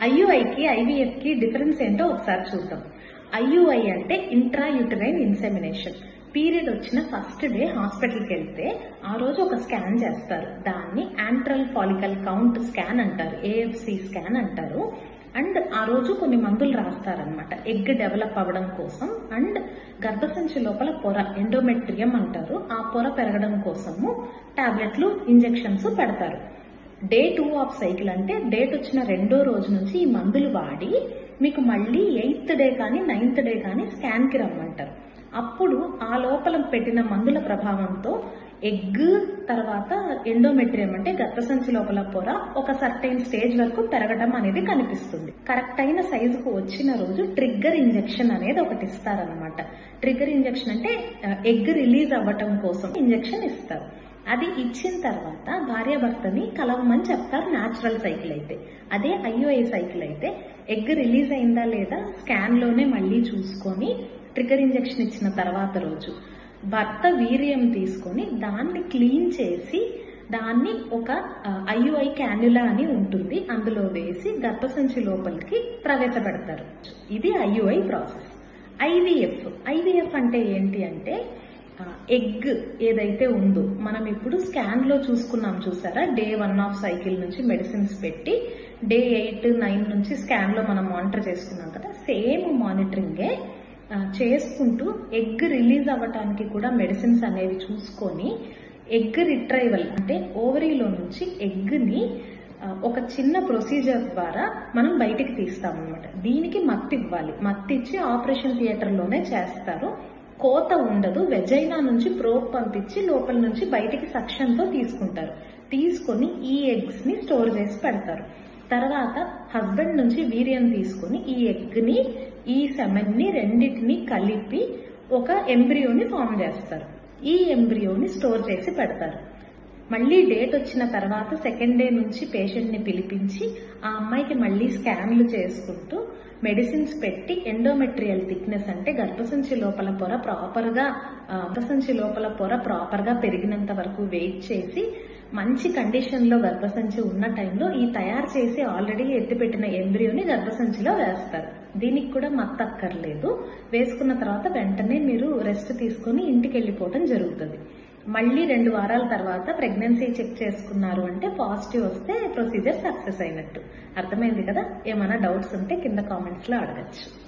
ఐయుఐకి ఐవీఎఫ్కి difference ఏంటో ఒకసారి చూద్దాం. ఐయుఐ అంటే ఇంట్రాయూటరైన్ ఇన్సెమినేషన్. పీరియడ్ వచ్చిన ఫస్ట్ డే హాస్పిటల్కి వెళ్తే ఆ రోజు ఒక స్కాన్ చేస్తారు. దాన్ని యాంట్రల్ ఫాలికల్ కౌంట్ స్కాన్ అంటారు, ఏఎఫ్సి స్కాన్ అంటారు. అండ్ ఆ రోజు కొన్ని మందులు రాస్తారనమాట ఎగ్ డెవలప్ అవ్వడం కోసం. అండ్ గర్భసంచి లోపల పొర ఎండోమెట్రియం అంటారు, ఆ పొర పెరగడం కోసము టాబ్లెట్లు ఇంజెక్షన్స్ పెడతారు. డే 2 ఆఫ్ సైకిల్ అంటే డేట్ వచ్చిన 2వ రోజు నుంచి ఈ మందులు వాడి మీకు మళ్ళీ 8th డే కానీ 9th డే కానీ స్కాన్ కి రమ్మంటారు. అప్పుడు ఆ లోపల పెట్టిన మందుల ప్రభావంతో ఎగ్ తర్వాత ఎండోమెట్రియం అంటే గర్భసంచి లోపల పొర ఒక సర్టైన్ స్టేజ్ వరకు పెరగడం అనేది కనిపిస్తుంది. కరెక్ట్ అయిన సైజుకు వచ్చిన రోజు ట్రిగ్గర్ ఇంజెక్షన్ అనేది ఒకటి ఇస్తారనమాట. ట్రిగ్గర్ ఇంజెక్షన్ అంటే ఎగ్ రిలీజ్ అవ్వటం కోసం ఇంజెక్షన్ ఇస్తారు. అది ఇచ్చిన తర్వాత భార్యాభర్తని కలవమని చెప్తారు న్యాచురల్ సైకిల్ అయితే. అదే ఐయుఐ సైకిల్ అయితే ఎగ్ రిలీజ్ అయిందా లేదా స్కాన్ లోనే మళ్ళీ చూసుకొని ట్రిగ్గర్ ఇంజెక్షన్ ఇచ్చిన తర్వాత రోజు భర్త వీర్యం తీసుకొని దాన్ని క్లీన్ చేసి దాన్ని ఒక ఐయుఐ క్యాన్యులా అని ఉంటుంది, అందులో వేసి గర్భసంచి లోపలికి ప్రవేశపెడతారు. ఇది ఐయుఐ ప్రాసెస్. ఐవీఎఫ్ అంటే ఏంటి అంటే ఎగ్ ఏదైతే ఉందో మనం ఇప్పుడు స్కాన్ లో చూసుకున్నాం చూసారా, డే 1 ఆఫ్ సైకిల్ నుంచి మెడిసిన్స్ పెట్టి డే 8, 9 నుంచి స్కాన్ లో మనం మానిటర్ చేసుకున్నాం కదా, సేమ్ మానిటరింగే చేసుకుంటూ ఎగ్ రిలీజ్ అవ్వటానికి కూడా మెడిసిన్స్ అనేవి చూసుకొని ఎగ్ రిట్రైవల్ అంటే ఓవరీలో నుంచి ఎగ్ ని ఒక చిన్న ప్రొసీజర్ ద్వారా మనం బయటికి తీస్తామన్నమాట. దీనికి మత్తి ఇవ్వాలి, మత్తి ఇచ్చి ఆపరేషన్ థియేటర్ లోనే చేస్తారు. కోత ఉండదు. వెజైనా నుంచి ప్రోబ్ పంపించి లోపల నుంచి బయటికి సక్షన్ తో తీసుకుంటారు. తీసుకొని ఈ ఎగ్స్ ని స్టోర్ చేసి పెడతారు. తర్వాత హస్బెండ్ నుంచి వీర్యం తీసుకుని ఈ ఎగ్ ని ఈ సెమెన్ ని రెండింటిని కలిపి ఒక ఎంబ్రియోని ఫామ్ చేస్తారు. ఈ ఎంబ్రియోని స్టోర్ చేసి పెడతారు. మళ్ళీ డేట్ వచ్చిన తర్వాత 2nd డే నుంచి పేషెంట్ ని పిలిపించి ఆ అమ్మాయికి మళ్ళీ స్కాన్లు చేసుకుంటూ మెడిసిన్స్ పెట్టి ఎండోమెట్రియల్ థిక్నెస్ అంటే గర్భసంచి లోపల పొర ప్రాపర్ గా పెరిగినంత వరకు వెయిట్ చేసి మంచి కండిషన్ లో గర్భసంచి ఉన్న టైంలో ఈ తయారు చేసి ఆల్రెడీ ఎత్తిపెట్టిన ఎంబ్రియోని గర్భసంచిలో వేస్తారు. దీనికి కూడా మత్తక్కర్లేదు. వేసుకున్న తర్వాత వెంటనే మీరు రెస్ట్ తీసుకుని ఇంటికి వెళ్ళిపోవడం జరుగుతుంది. మళ్ళీ 2 వారాల తర్వాత ప్రెగ్నెన్సీ చెక్ చేసుకున్నారు అంటే పాజిటివ్ వస్తే ప్రొసీజర్ సక్సెస్ అయినట్టు. అర్థమైంది కదా? ఏమైనా డౌట్స్ ఉంటే కింద కామెంట్స్ లో అడగచ్చు.